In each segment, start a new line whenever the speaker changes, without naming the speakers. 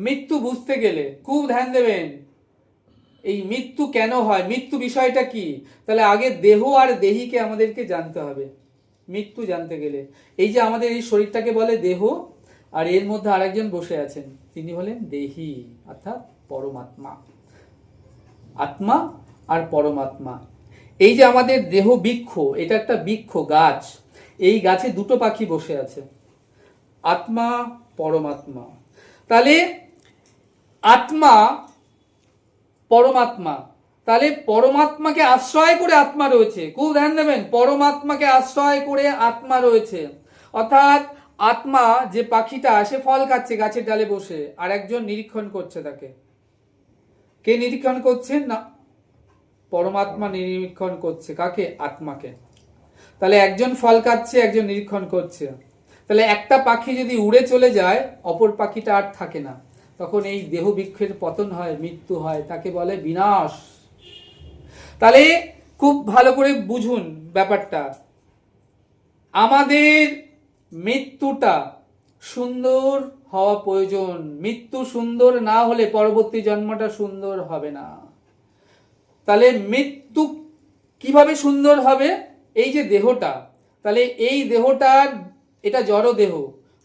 মৃত্যু বুঝতে গেলে খুব ধ্যান দেবেন, এই মৃত্যু কেন হয়, মৃত্যু বিষয়টা কি, তাহলে আগে দেহ আর দেহিকে আমাদেরকে জানতে হবে। মৃত্যু জানতে গেলে এই যে আমাদের এই শরীরটাকে বলে দেহ, আর এর মধ্যে আরেকজন বসে আছেন, তিনি হলেন দেহি অর্থাৎ পরমাত্মা। আত্মা আর পরমাত্মা। এই যে আমাদের দেহ বৃক্ষ, এটা একটা বৃক্ষ গাছ, এই গাছে দুটো পাখি বসে আছে, আত্মা পরমাত্মা। তাহলে আত্মা পরমাত্মা, তাহলে পরমাত্মাকে আশ্রয় করে আত্মা রয়েছে। খুব ধ্যান দেবেন, পরমাত্মাকে আশ্রয় করে আত্মা রয়েছে। অর্থাৎ আত্মা যে পাখিটা সে ফল খাচ্ছে গাছের ডালে বসে, আর একজন নিরীক্ষণ করছে তাকে। কে নিরীক্ষণ করছেন না, পরমাত্মা নিরীক্ষণ করছে কাকে, আত্মাকে। তাহলে একজন ফল খাচ্ছে, একজন নিরীক্ষণ করছে। তাহলে একটা পাখি যদি উড়ে চলে যায়, অপর পাখিটা আর থাকে না, তখন এই দেহ বৃক্ষের পতন হয়, মৃত্যু হয়, তাকে বলে বিনাশ। তাহলে খুব ভালো করে বুঝুন ব্যাপারটা, আমাদের মৃত্যুটা সুন্দর হওয়া প্রয়োজন। মৃত্যু সুন্দর না হলে পরবর্তী জন্মটা সুন্দর হবে না। তাহলে মৃত্যু কিভাবে সুন্দর হবে, এই যে দেহটা, তাহলে এই দেহটার, এটা জড় দেহ,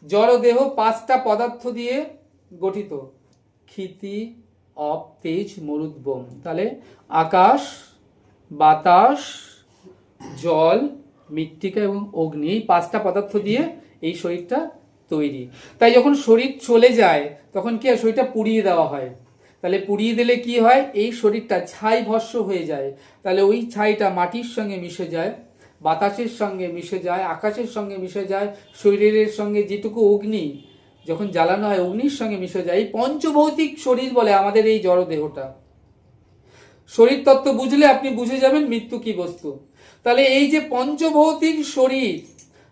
জড় দেহ পাঁচটা পদার্থ দিয়ে গঠিত, ক্ষিতি অপ তেজ মরুদ্গম। তাহলে আকাশ, বাতাস, জল, মৃত্তিকা এবং অগ্নি, এই পাঁচটা পদার্থ দিয়ে এই শরীরটা তৈরি। তাই যখন শরীর চলে যায় তখন কি হয়, শরীরটা পুড়িয়ে দেওয়া হয়। তাহলে পুড়িয়ে দিলে কি হয়, এই শরীরটা ছাই ভস্ম হয়ে যায়। তাহলে ওই ছাইটা মাটির সঙ্গে মিশে যায়, বাতাসের সঙ্গে মিশে যায়, আকাশের সঙ্গে মিশে যায়, শরীরের সঙ্গে যেটুকু অগ্নি যখন জ্বালানো হয় অগ্নির সঙ্গে মিশে যায়। এই পঞ্চভৌতিক শরীর বলে আমাদের এই জড় দেহটা। শরীর তত্ত্ব বুঝলে আপনি বুঝে যাবেন মৃত্যু কি বস্তু। তাহলে এই যে পঞ্চভৌতিক শরীর,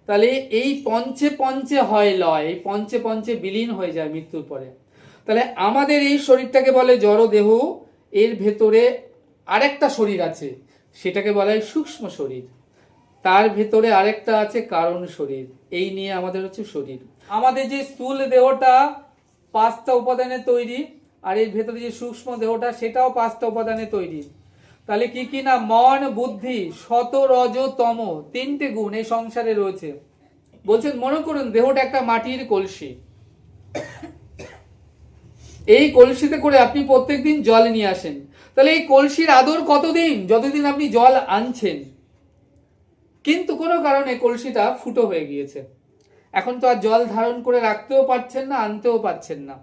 তাহলে এই পঞ্চে পঞ্চে হয় লয়, এই পঞ্চে পঞ্চে বিলীন হয়ে যায় মৃত্যুর পরে। তাহলে আমাদের এই শরীরটাকে বলে জড় দেহ, এর ভেতরে আরেকটা শরীর আছে, সেটাকে বলা হয় সূক্ষ্ম শরীর, তার ভেতরে আরেকটা আছে কারণ শরীর। এই নিয়ে আমাদের হচ্ছে শরীর। আমাদের যে স্থূল দেহটা পাঁচটা উপাদানে তৈরি, আর এর ভেতরে যে সূক্ষ্ম দেহটা সেটাও পাঁচটা উপাদানে তৈরি। তাহলে কি কি না, মন, বুদ্ধি, সত, রজ, তম, তিনটে গুণ এই সংসারে রয়েছে। বলছেন মনে করুন দেহটা একটা মাটির কলসি, এই কলসিতে করে আপনি প্রত্যেকদিন জল নিয়ে আসেন। তাহলে এই কলসির আদর কতদিন, যতদিন আপনি জল আনছেন। কিন্তু কোনো কারণে কলসিটা ফুটো হয়ে গিয়েছে, এখন তো আর জল ধারণ করে রাখতেও পারছেন না, আনতেও পারছেন না।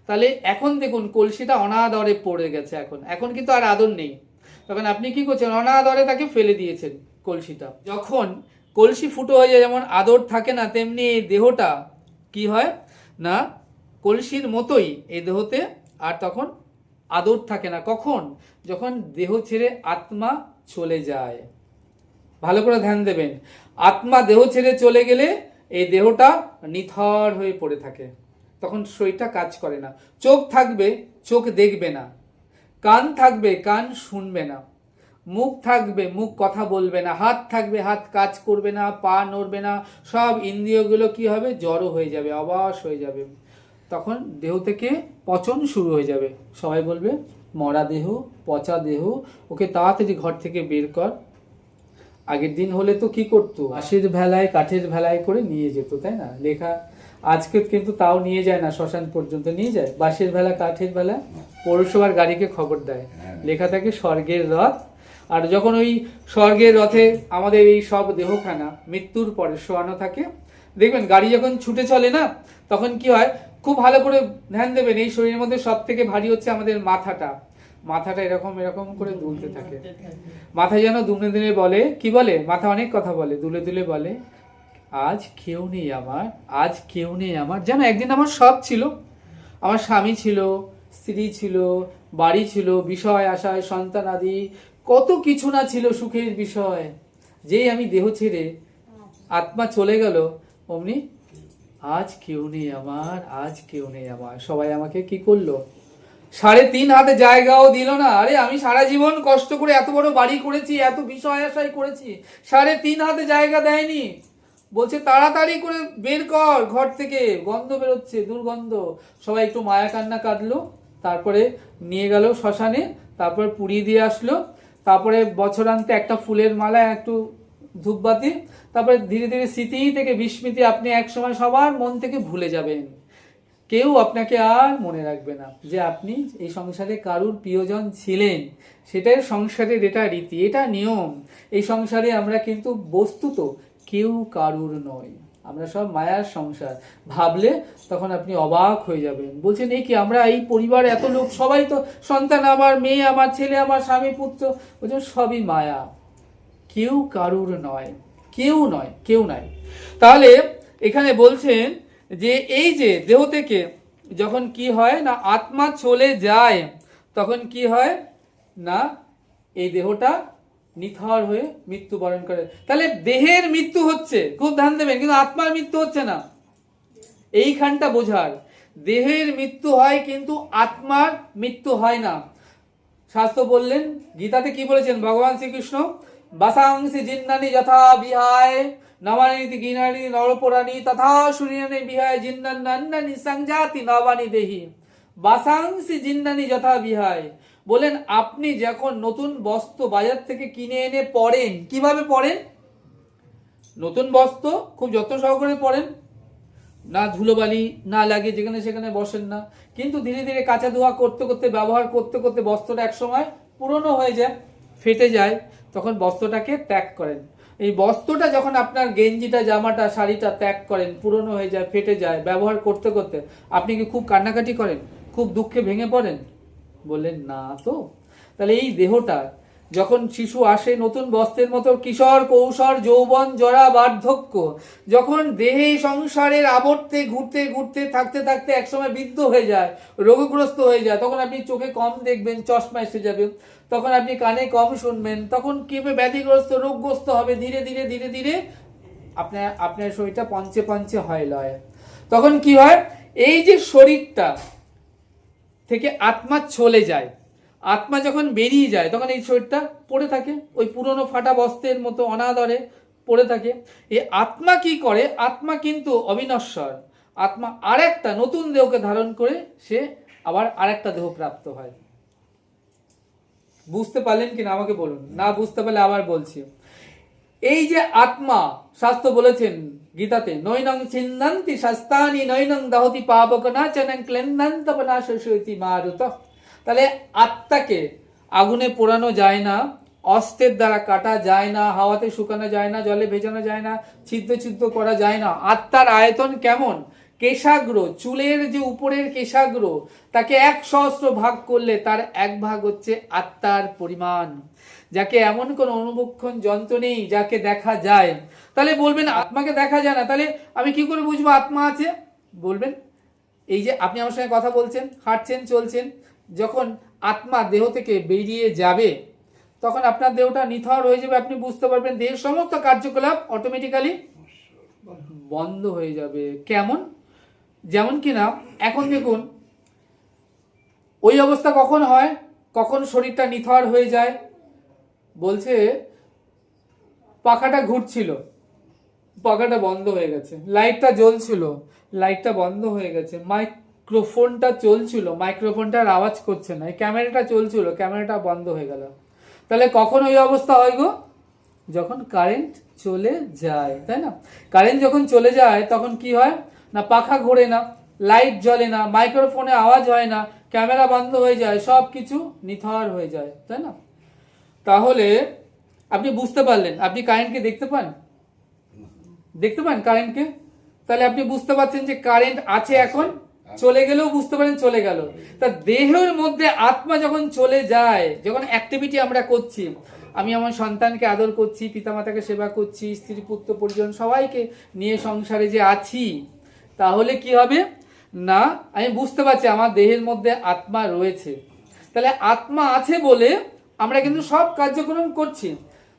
তাহলে এখন দেখুন কলসিটা অনাদরে পড়ে গেছে, এখন কিন্তু আর আদর নেই। তখন আপনি কি করছেন, অনাদরে তাকে ফেলে দিয়েছেন কলসিটা। যখন কলসি ফুটো হয়ে যায়, যেমন আদর থাকে না, তেমনি এই দেহটা কি হয় না, কলসির মতোই এই দেহতে আর তখন আদর থাকে না। কখন, যখন দেহ ছেড়ে আত্মা চলে যায়। ভালো করে ধ্যান দেবেন, আত্মা দেহ ছেড়ে চলে গেলে এই দেহটা নিথর হয়ে পড়ে থাকে, তখন শরীরটা কাজ করে না। চোখ থাকবে, চোখ দেখবে না, কান থাকবে, কান শুনবে না, মুখ থাকবে, মুখ কথা বলবে না, হাত থাকবে, হাত কাজ করবে না, পা নড়বে না, সব ইন্দ্রিয়গুলো কি হবে, জড়ো হয়ে যাবে, অবশ হয়ে যাবে। তখন দেহ থেকে পচন শুরু হয়ে যাবে। সবাই বলবে মরা দেহ, পচা দেহ, ওকে তাড়াতাড়ি ঘর থেকে বের কর। আগের দিন হলে তো কি করতো, বাঁশের ভেলায় কাঠের ভেলায় করে নিয়ে যেত, তাই না লেখা। আজকে কিন্তু তাও নিয়ে যায় না, শ্মশান পর্যন্ত নিয়ে যায়, বাঁশের ভেলা কাঠের ভেলা, পৌরসভার গাড়িকে খবর দেয়, লেখা থাকে স্বর্গের রথ। আর যখন ওই স্বর্গের রথে আমাদের এই সব দেহখানা মৃত্যুর পরে শোয়ানো থাকে, দেখবেন গাড়ি যখন ছুটে চলে না, তখন কি হয়, খুব ভালো করে ধ্যান দেবেন, এই শরীরের মধ্যে সব থেকে ভারী হচ্ছে আমাদের মাথাটা। মাথাটা এরকম এরকম করে দুলতে থাকে, মাথা যেন দুলে দুলে বলে, কি বলে, মাথা অনেক কথা বলে, দুলে দুলে বলে আজ কেউ নেই আমার, আজ কেউ নেই আমার। যেন একদিন আমার সব ছিল, আমার স্বামী ছিল, স্ত্রী ছিল, বাড়ি ছিল, বিষয় আশায় সন্তান আদি কত কিছু না ছিল, সুখের বিষয়। যেই আমি দেহ ছেড়ে আত্মা চলে গেল, অমনি আজ কেউ নেই আমার, আজ কেউ নেই আমার। সবাই আমাকে কি করলো, 3.5 হাতে জায়গাও দিল না। আরে আমি সারা জীবন কষ্ট করে এত বড় বাড়ি করেছি, এত বিষয় আশায় করেছি, 3.5 হাতে জায়গা দেয়নি। বলছে তাড়াতাড়ি করে বের কর ঘর থেকে, গন্ধ বেরোচ্ছে, দুর্গন্ধ। সবাই একটু মায়া কান্না কাঁদলো, তারপরে নিয়ে গেল শ্মশানে, তারপর পুড়িয়ে দিয়ে আসলো, তারপরে বছরান্তে একটা ফুলের মালা, একটু ধূপবাতি, তারপরে ধীরে ধীরে স্মৃতি থেকে বিস্মৃতি আপনি একসময় সবার মন থেকে ভুলে যাবেন। কেউ আপনাকে আর মনে রাখবে না যে আপনি এই সংসারে কারুর প্রিয়জন ছিলেন। সেটাই সংসারের, এটা রীতি, এটা নিয়ম। এই সংসারে আমরা কিন্তু বস্তুত কেউ কারুর নয়, আমরা সব মায়ার সংসার। ভাবলে তখন আপনি অবাক হয়ে যাবেন, বলছেন এই কি, আমরা এই পরিবার এত লোক, সবাই তো সন্তান, আমার মেয়ে, আমার ছেলে, আমার স্বামী, পুত্র, বলছেন সবই মায়া, কেউ কারুর নয়, কেউ নয়, কেউ নাই। তাহলে এখানে বলছেন যে এই যে দেহ থেকে যখন কি হয় না আত্মা চলে যায়, তখন কি হয় না এই দেহটা নিথর হয়ে মৃত্যুবরণ করে। তাহলে দেহের মৃত্যু হচ্ছে, খুব ধ্যান দেবেন, কিন্তু আত্মার মৃত্যু হচ্ছে না। এইখানটা বোঝার, দেহের মৃত্যু হয় কিন্তু আত্মার মৃত্যু হয় না। শাস্ত্র বললেন, গীতাতে কি বলেছেন ভগবান শ্রীকৃষ্ণ, বাসাংসি জিন্নানি যথা বিহায় নবানীতি গিনানি নরপুরানি তথা শুনিয়ানি বিহায় জিন্নান্নানি সংজাতি নবানি দেহি। বাসাংসি জিন্নানি যথা বিহায়, বলেন আপনি যখন নতুন বস্ত্র বাজার থেকে কিনে এনে পরেন, কিভাবে পরেন? নতুন বস্ত্র খুব যত্ন সহকারে পরেন, না ধুলোবালি না লাগে, যেখানে সেখানে বসেন না, কিন্তু ধীরে ধীরে কাঁচা ধোয়া করতে করতে, ব্যবহার করতে করতে বস্ত্রটা একসময় পুরনো হয়ে যায়, ফেটে যায়, তখন বস্ত্রটাকে ত্যাগ করেন। এই বস্ত্রটা যখন আপনার গেঞ্জিটা, জামাটা, শাড়িটা ত্যাগ করেন, পুরনো হয়ে যায়, ফেটে যায়, ব্যবহার করতে করতে আপনি কি খুব কান্নাকাটি করেন, খুব দুঃখে ভেঙে পড়েন? বললেন না তো। তাহলে এই দেহটা যখন শিশু আসে নতুন বস্ত্রের মতো, কিশোর কৌশল যৌবন জরা বার্ধক্য, যখন দেহে সংসারের আবর্তে ঘুরতে ঘুরতে থাকতে থাকতে একসময় বৃদ্ধ হয়ে যায়, রোগগ্রস্ত হয়ে যায়, তখন আপনি চোখে কম দেখবেন, চশমা এসে যাবে, তখন আপনি কানে কম শুনবেন, তখন কিভাবে ব্যাধিগ্রস্ত, রোগগ্রস্ত হবে, ধীরে ধীরে ধীরে ধীরে আপনার শরীরটা পঞ্চে পঞ্চে হয় লয়। তখন কি হয়, এই যে শরীরটা থেকে আত্মা চলে যায়, আত্মা যখন বেরিয়ে যায়, তখন এই শরীরটা পড়ে থাকে ওই পুরনো ফাটা বস্ত্রের মতো অনাদরে পড়ে থাকে। এই আত্মা কি করে, আত্মা কিন্তু অবিনশ্বর, আত্মা আরেকটা নতুন দেহকে ধারণ করে সে আবার আরেকটা দেহ প্রাপ্ত হয়। বুঝতে পারলেন কিনা আমাকে বলুন, না বুঝতে পারলে আবার বলছি। এই যে আত্মা, শাস্ত্র বলেছেন গীতাতে, নৈনং ছিন্নন্তি শাস্তানি নৈনং দাহতি পাবকনা চনং ক্লেন্দান্তপনা শোষয়তি মারুত। তাহলে আত্মাকে আগুনে পোড়ানো যায় না, অস্ত্রের দ্বারা কাটা যায় না, হাওয়াতে শুকানো যায় না, জলে ভেজানো যায় না, ছিদ্র ছিদ্র করা যায় না। আত্মার আয়তন কেমন, কেশাগ্র, চুলের যে উপরের কেশাগ্র, তাকে 100 ভাগ করলে তার 1 ভাগ হচ্ছে আত্মার পরিমাণ, যাকে এমন কোন অনুবক্ষণ যন্ত্র নেই যাকে দেখা যায়। তাহলে বলবেন আত্মাকে দেখা যায় না, তাহলে আমি কি করে বুঝবো আত্মা আছে? বলবেন এই যে আপনি আমার সঙ্গে কথা বলছেন, হাঁটছেন, চলছেন, যখন আত্মা দেহ থেকে বেরিয়ে যাবে তখন আপনার দেহটা নিথর হয়ে যাবে, আপনি বুঝতে পারবেন দেহের সমস্ত কার্যকলাপ অটোমেটিক্যালি বন্ধ হয়ে যাবে। কেমন? যেমন কিনা এখন দেখুন ওই অবস্থা কখন হয়, কখন শরীরটা নিথর হয়ে যায়। বলছে পাখাটা ঘুরছিল, পাখাটা বন্ধ হয়ে গেছে, লাইটটা জ্বলছিল, লাইটটা বন্ধ হয়ে গেছে, মাইক্রোফোনটা চলছিল, মাইক্রোফোনটার আওয়াজ করছে না, ক্যামেরাটা চলছিল, ক্যামেরাটা বন্ধ হয়ে গেল। তাহলে কখন ওই অবস্থা হয় গো? যখন কারেন্ট চলে যায়, তাই না? কারেন্ট যখন চলে যায় তখন কি হয় না, পাখা ঘোরে না, লাইট জ্বলে না, মাইক্রোফোনে আওয়াজ হয় না, ক্যামেরা বন্ধ হয়ে যায়, সব কিছু নিথর হয়ে যায়, তাই না? তাহলে আপনি বুঝতে পারলেন, আপনি কারেন্টকে দেখতে পান, দেখতে পান কারেন্টকে, তাহলে আপনি বুঝতে পারছেন যে কারেন্ট আছে, এখন চলে গেলেও বুঝতে পারেন চলে গেল। তা দেহের মধ্যে আত্মা যখন চলে যায়, যখন অ্যাক্টিভিটি আমরা করছি, আমি আমার সন্তানকে আদর করছি, পিতামাতাকে সেবা করছি, স্ত্রী পুত্র পরিজন সবাইকে নিয়ে সংসারে যে আছি, তাহলে কি হবে না, আমি বুঝতে পারছি আমার দেহের মধ্যে আত্মা রয়েছে। তাহলে আত্মা আছে বলে আমরা কিন্তু সব কার্যক্রম করছি।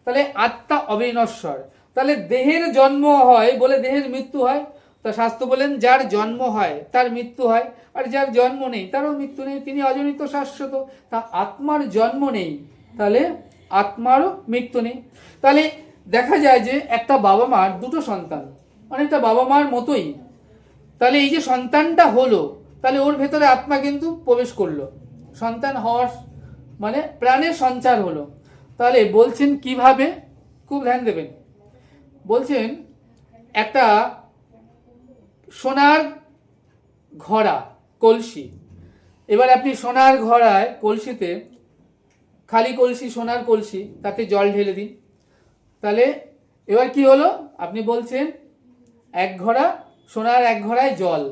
তাহলে আত্মা অবিনশ্বর। তাহলে দেহের জন্ম হয় বলে দেহের মৃত্যু হয়। তা শাস্ত্র বলেন যার জন্ম হয় তার মৃত্যু হয়, আর যার জন্ম নেই তারও মৃত্যু নেই, তিনি অজনিত শাশ্বত। তা আত্মার জন্ম নেই, তাহলে আত্মারও মৃত্যু নেই। তাহলে দেখা যায় যে একটা বাবা মার দুটো সন্তান, অনেকটা বাবা মার মতোই। তাহলে এই যে সন্তানটা হলো, তাহলে ওর ভেতরে আত্মা কিন্তু প্রবেশ করলো, সন্তান হওয়ার মানে প্রাণের সঞ্চার হলো। তাহলে বলছেন কিভাবে, খুব ধ্যান দেবেন। বলছেন একটা সোনার ঘড়া কলসি, এবার আপনি সোনার ঘড়ায় কলসিতে, খালি কলসি সোনার কলসি, তাতে জল ঢেলে দিন। তাহলে এবার কি হলো, আপনি বলছেন এক ঘড়া সোনার, এক ঘড়ায় জল,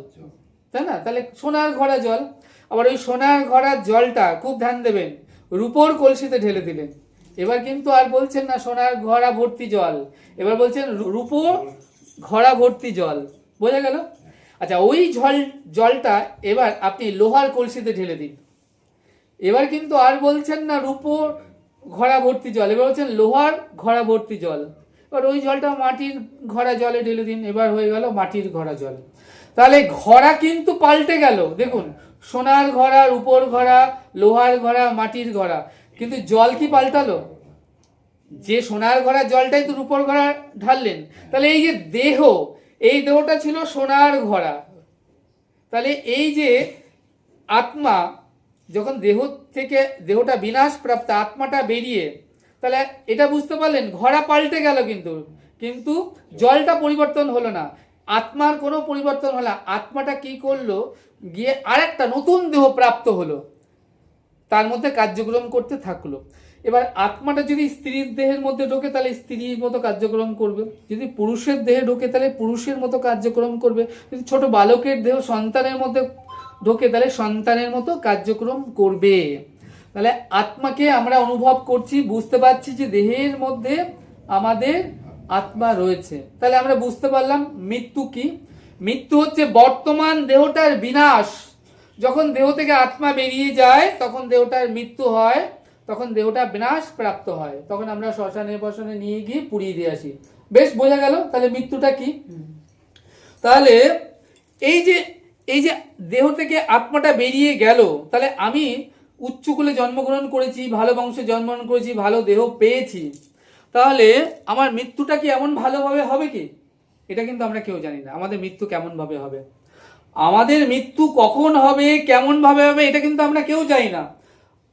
তাই না? তাহলে সোনার ঘড়া জল। আবার ওই সোনার ঘড়ার জলটা খুব ধ্যান দেবেন রূপোর কলসিতে ঢেলে দিলেন। এবার কিন্তু আর বলছেন না সোনার ঘড়া ভর্তি জল, এবার বলছেন রূপোর ঘড়া ভর্তি জল। বোঝা গেল? আচ্ছা, ওই জলটা এবার আপনি লোহার কলসিতে ঢেলে দিন। এবার কিন্তু আর বলছেন না রূপোর ঘড়া ভর্তি জল, এবার বলছেন লোহার ঘড়া ভর্তি জল। এবার ওই জলটা মাটির ঘড়া জলে ঢেলে দিন, এবার হয়ে গেল মাটির ঘড়া জল। তাহলে ঘড়া কিন্তু পাল্টে গেল। দেখুন, সোনার ঘড়া, রূপোর ঘড়া, লোহার ঘড়া, মাটির ঘড়া, কিন্তু জল কি পাল্টালো? যে সোনার ঘড়া জলটাই তো রূপোর ঘড়া ঢাললেন। তাহলে এই যে দেহ, এই দেহটা ছিল সোনার ঘড়া। তাহলে এই যে আত্মা যখন দেহ থেকে, দেহটা বিনাশ প্রাপ্ত, আত্মাটা বেরিয়ে, তাহলে এটা বুঝতে পারলেন ঘড়া পাল্টে গেল, কিন্তু জলটা পরিবর্তন হলো না, আত্মার কোনো পরিবর্তন হলো না। আত্মাটা কি করলো, গিয়ে আরেকটা নতুন দেহ প্রাপ্ত হলো, তার মধ্যে কার্যক্রম করতে থাকলো। এবার আত্মাটা যদি স্ত্রীর দেহের মধ্যে ঢোকে তাহলে স্ত্রীর মতো কার্যক্রম করবে, যদি পুরুষের দেহে ঢোকে তাহলে পুরুষের মতো কার্যক্রম করবে, যদি ছোট বালকের দেহ সন্তানের মধ্যে ঢোকে তাহলে সন্তানের মতো কার্যক্রম করবে। তাহলে আত্মাকে আমরা অনুভব করছি, বুঝতে পারছি যে দেহের মধ্যে আমাদের আত্মা রয়েছে। তাহলে আমরা বুঝতে পারলাম মৃত্যু কি। মৃত্যু হচ্ছে বর্তমান দেহটার বিনাশ। যখন দেহ থেকে আত্মা বেরিয়ে যায় তখন দেহটার মৃত্যু হয়, তখন দেহটা বিনাশ প্রাপ্ত হয়, তখন আমরা শ্মশানে বসনে নিয়ে গিয়ে পুড়িয়ে দিয়ে আসি। বেশ বোঝা গেল তাহলে মৃত্যুটা কি। তাহলে এই যে দেহ থেকে আত্মাটা বেরিয়ে গেল, তাহলে আমি উচ্চকুলে জন্মগ্রহণ করেছি, ভালো বংশে জন্মগ্রহণ করেছি, ভালো দেহ পেয়েছি, তাহলে আমার মৃত্যুটা কি এমন ভালোভাবে হবে কি? এটা কিন্তু আমরা কেউ জানি না আমাদের মৃত্যু কেমন ভাবে হবে। আমাদের মৃত্যু কখন হবে, কেমন ভাবে হবে, এটা কিন্তু আমরা কেউ জানি না।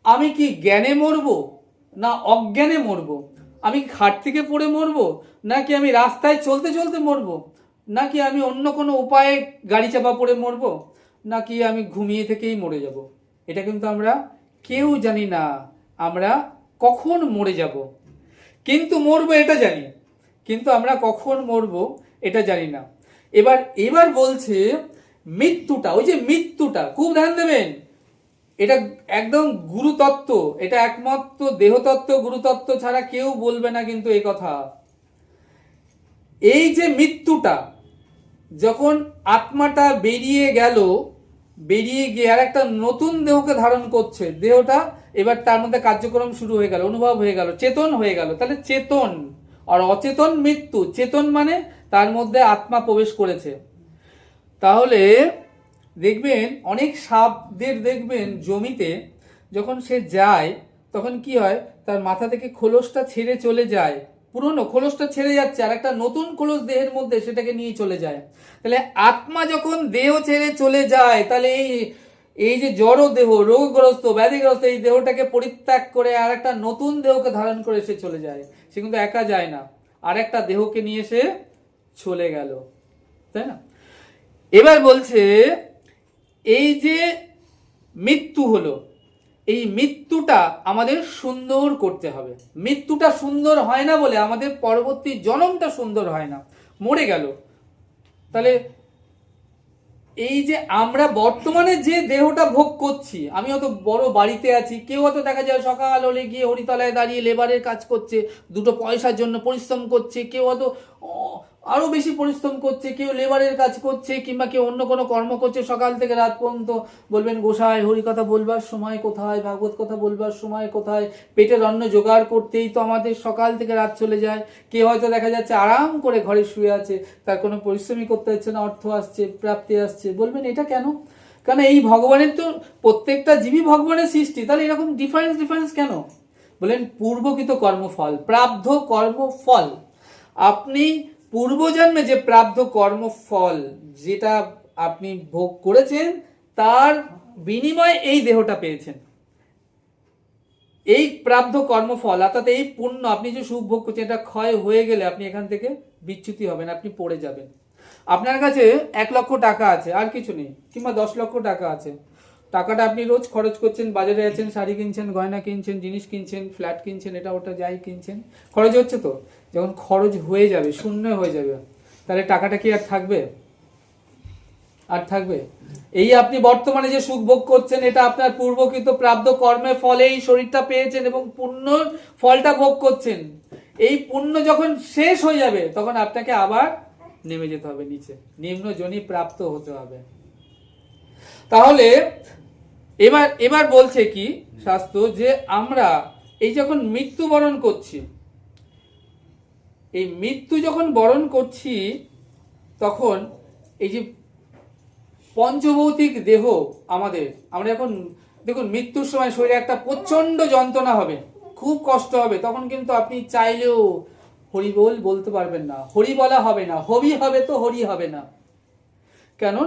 আমি কি জ্ঞানে মরবো না অজ্ঞানে মরবো? আমি খাট থেকে পড়ে মরবো, নাকি আমি রাস্তায় চলতে চলতে মরবো, নাকি আমি অন্য কোনো উপায়ে গাড়ি চাপা পড়ে মরবো, নাকি আমি ঘুমিয়ে থেকেই মরে যাব? এটা কিন্তু আমরা কেউ জানি না আমরা কখন মরে যাব। কিন্তু মরবো এটা জানি, কিন্তু আমরা কখন মরবো এটা জানি না। এবার বলছে মৃত্যুটা, ওই যে মৃত্যুটা খুব ধ্যান দেবেন, এটা একদম গুরুতত্ত্ব, এটা একমাত্র দেহতত্ত্ব গুরুতত্ত্ব ছাড়া কেউ বলবে না কিন্তু এই কথা। এই যে মৃত্যুটা, যখন আত্মাটা বেরিয়ে গেল, বেরিয়ে গিয়ে আর একটা নতুন দেহকে ধারণ করছে, দেহটা এবার তার মধ্যে কার্যক্রম শুরু হয়ে গেল, অনুভব হয়ে গেল, চেতন হয়ে গেল। তাহলে চেতন আর অচেতন মৃত্যু। চেতন মানে তার মধ্যে আত্মা প্রবেশ করেছে। তাহলে দেখবেন অনেক সাপদের দেখবেন জমিতে যখন সে যায় তখন কি হয়, তার মাথা থেকে খোলসটা ছেড়ে চলে যায়, পুরনো খোলসটা ছেড়ে যাচ্ছে আর একটা নতুন খোলস দেহের মধ্যে সেটাকে নিয়ে চলে যায়। তাহলে আত্মা যখন দেহ ছেড়ে চলে যায়, তাহলে এই যে জড় দেহ, রোগগ্রস্ত ব্যাধিগ্রস্ত এই দেহটাকে পরিত্যাগ করে আর একটা নতুন দেহকে ধারণ করে সে চলে যায়। সে কিন্তু একা যায় না, আর একটা দেহকে নিয়ে সে চলে গেল, তাই না? এবার বলছে এই যে মৃত্যু হলো, এই মৃত্যুটা আমাদের সুন্দর করতে হবে। মৃত্যুটা সুন্দর হয় না বলে আমাদের পরবর্তী জন্মটা সুন্দর হয় না, মরে গেল। তাহলে এই যে আমরা বর্তমানে যে দেহটা ভোগ করছি, আমি হয়তো বড় বাড়িতে আছি, কেউ হয়তো দেখা যায় সকাল হলে গিয়ে হরিতলায় দাঁড়িয়ে লেবারের কাজ করছে, দুটো পয়সার জন্য পরিশ্রম করছে, কেউ হয়তো আরো বেশি পরিশ্রম করছে, কেউ লেবারের কাজ করছে, কিংবা কেউ অন্য কোনো কর্ম করছে সকাল থেকে রাত পর্যন্ত। বলবেন গোসাই হরি কথা বলবার সময় কোথায়, ভাগবত কথা বলবার সময় কোথায়, পেটের অন্ন জোগাড় করতেই তো আমাদের সকাল থেকে রাত চলে যায়। কেউ হয়তো দেখা যাচ্ছে আরাম করে ঘরে শুয়ে আছে, তার কোনো পরিশ্রমই করতে হচ্ছে না, অর্থ আসছে, প্রাপ্তি আসছে। বলবেন এটা কেন? কারণ এই ভগবানের তো প্রত্যেকটা জীবই ভগবানের সৃষ্টি, তাহলে এরকম ডিফারেন্স কেন? বলেন পূর্বকৃত কর্মফল, প্রাব্ধ কর্মফল। আপনি পূর্বজন্মে যে প্রাপ্ত কর্মফল যেটা আপনি ভোগ করেছেন তার বিনিময়ে এই দেহটা পেয়েছেন। এই প্রাপ্ত কর্মফল অর্থাৎ এই পুণ্য আপনি যে সুখ ভোগ করছেন এটা ক্ষয় হয়ে গেলে আপনি এখান থেকে বিচ্যুতি হবেন, আপনি পড়ে যাবেন। আপনার কাছে 1,00,000 টাকা আছে, আর কিছু নেই, কিংবা 10,00,000 টাকা আছে, টাকাটা আপনি রোজ খরচ করছেন, বাজারে আছেন, শাড়ি কিনছেন, গয়না কিনছেন, জিনিস কিনছেন, ফ্ল্যাট কিনছেন, এটা ওটা যাই কিনছেন, খরচ হচ্ছে তো। যখন খরচ হয়ে যাবে, শূন্য হয়ে যাবে, তাহলে টাকাটা কি আর থাকবে? আর থাকবে? এই আপনি বর্তমানে যে সুখ ভোগ করছেন এটা আপনার পূর্বকৃত প্রাপ্ত কর্মের ফলে এই শরীরটা পেয়েছেন এবং পুণ্য ফলটা ভোগ করছেন। এই পুণ্য যখন শেষ হয়ে যাবে তখন আপনাকে আবার নেমে যেতে হবে নিচে, নিম্ন যোনি প্রাপ্ত হতে হবে। তাহলে এবার বলছে কি শাস্ত্র, যে আমরা এই যখন মৃত্যুবরণ করছি, এই মৃত্যু যখন বরণ করছি তখন এই যে পঞ্চভৌতিক দেহ আমাদের, আমরা এখন দেখুন মৃত্যুর সময় শরীরে একটা প্রচন্ড যন্ত্রণা হবে, খুব কষ্ট হবে, তখন কিন্তু আপনি চাইলেও হরি বলতে পারবেন না, হরি বলা হবে না, হবি হবে তো হরি হবে না। কেন?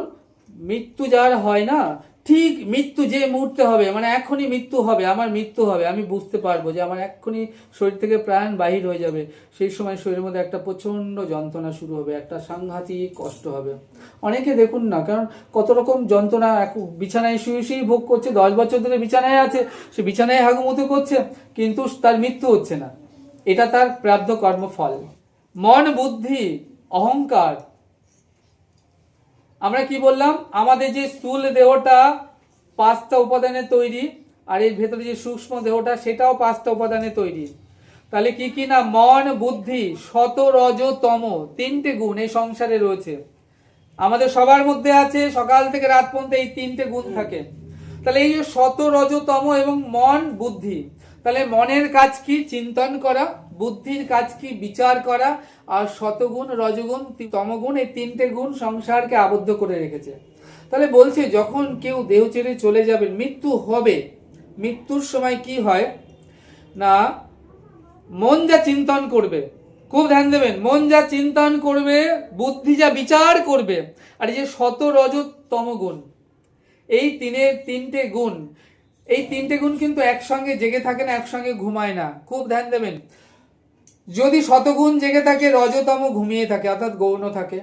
মৃত্যু যার হয় না, ঠিক মৃত্যু যে মুহূর্তে হবে, মানে এখনই মৃত্যু হবে, আমার মৃত্যু হবে, আমি বুঝতে পারবো যে আমার এক্ষুনি শরীর থেকে প্রাণ বাহির হয়ে যাবে, সেই সময় শরীরের মধ্যে একটা প্রচন্ড যন্ত্রণা শুরু হবে, একটা সাংঘাতিক কষ্ট হবে। অনেকে দেখুন না, কারণ কত রকম যন্ত্রণা, বিছানায় শুয়ে শুয়েই ভোগ করছে, 10 বছর ধরে বিছানায় আছে, সে বিছানায় হাগুমুতু করছে, কিন্তু তার মৃত্যু হচ্ছে না। এটা তার প্রাপ্ত কর্মফল। মন, বুদ্ধি, অহংকার, আমরা কি বললাম, আমাদের যে স্থূল দেহটা 5টা উপাদানে তৈরি, আর এর ভেতরে যে সূক্ষ্ম দেহটা সেটাও 5টা উপাদানে তৈরি। তাহলে কি কি না, মন, বুদ্ধি, সত, রজ, তম, 3টে গুণ এই সংসারে রয়েছে। আমাদের সবার মধ্যে আছে, সকাল থেকে রাত পর্যন্ত এই 3টে গুণ থাকে। তাহলে এই যে সত, রজ, তম এবং মন, বুদ্ধি, তাহলে মনের কাজ কি? চিন্তন করা। বুদ্ধির কাজ কি? বিচার করা। আর শতগুণ, রজগুণ, তমগুণ, এই 3টে গুণ সংসারকে আবদ্ধ করে রেখেছে। তাহলে বলছে যখন কেউ দেহ ছেড়ে চলে যাবে, মৃত্যু হবে, মৃত্যুর সময় কি হয় না, মন যা চিন্তন করবে, খুব ধ্যান দেবেন, মন যা চিন্তন করবে, বুদ্ধি যা বিচার করবে, আর এই যে শত, রজ, তমগুণ, এই 3টে গুণ, এই 3টে গুণ কিন্তু একসঙ্গে জেগে থাকে না, একসঙ্গে ঘুমায় না, খুব ধ্যান দেবেন। যদি শতগুণ জেগে থাকে, রজতম ঘুমিয়ে থাকে, অর্থাৎ গৌণ থাকে।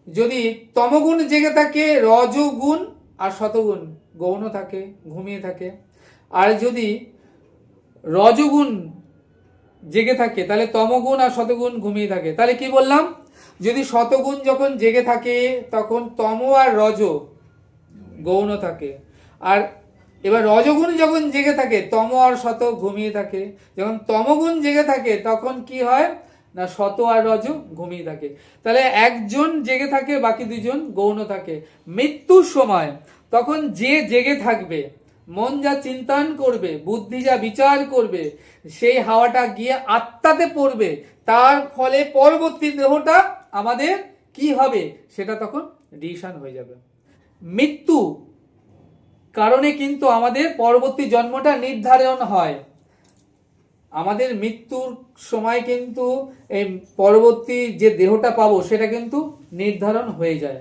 যদি তমগুণ জেগে থাকে, রজগুণ আর শতগুণ গৌণ থাকে, ঘুমিয়ে থাকে। আর যদি রজগুণ জেগে থাকে তাহলে তমগুণ আর শতগুণ ঘুমিয়ে থাকে। তাহলে কি বললাম, যদি শতগুণ যখন জেগে থাকে তখন তম আর রজ গৌণ থাকে, আর এবার রজগুণ যখন জেগে থাকে তম আর শত ঘুমিয়ে থাকে। যখন তমগুণ জেগে থাকে তখন কি হয় না, শত আর রজ ঘুমিয়ে থাকে। তাহলে একজন জেগে থাকে, বাকি দুজন গৌণ থাকে। মৃত্যুর সময় তখন যে জেগে থাকবে, মন যা চিন্তন করবে, বুদ্ধি যা বিচার করবে, সেই হাওয়াটা গিয়ে আত্মাতে পড়বে, তার ফলে পরবর্তী দেহটা আমাদের কি হবে সেটা তখন ডিসিশন হয়ে যাবে। মৃত্যু কারণে কিন্তু আমাদের পরবর্তী জন্মটা নির্ধারণ হয়। আমাদের মৃত্যুর সময় কিন্তু এই পরবর্তী যে দেহটা পাবো সেটা কিন্তু নির্ধারণ হয়ে যায়।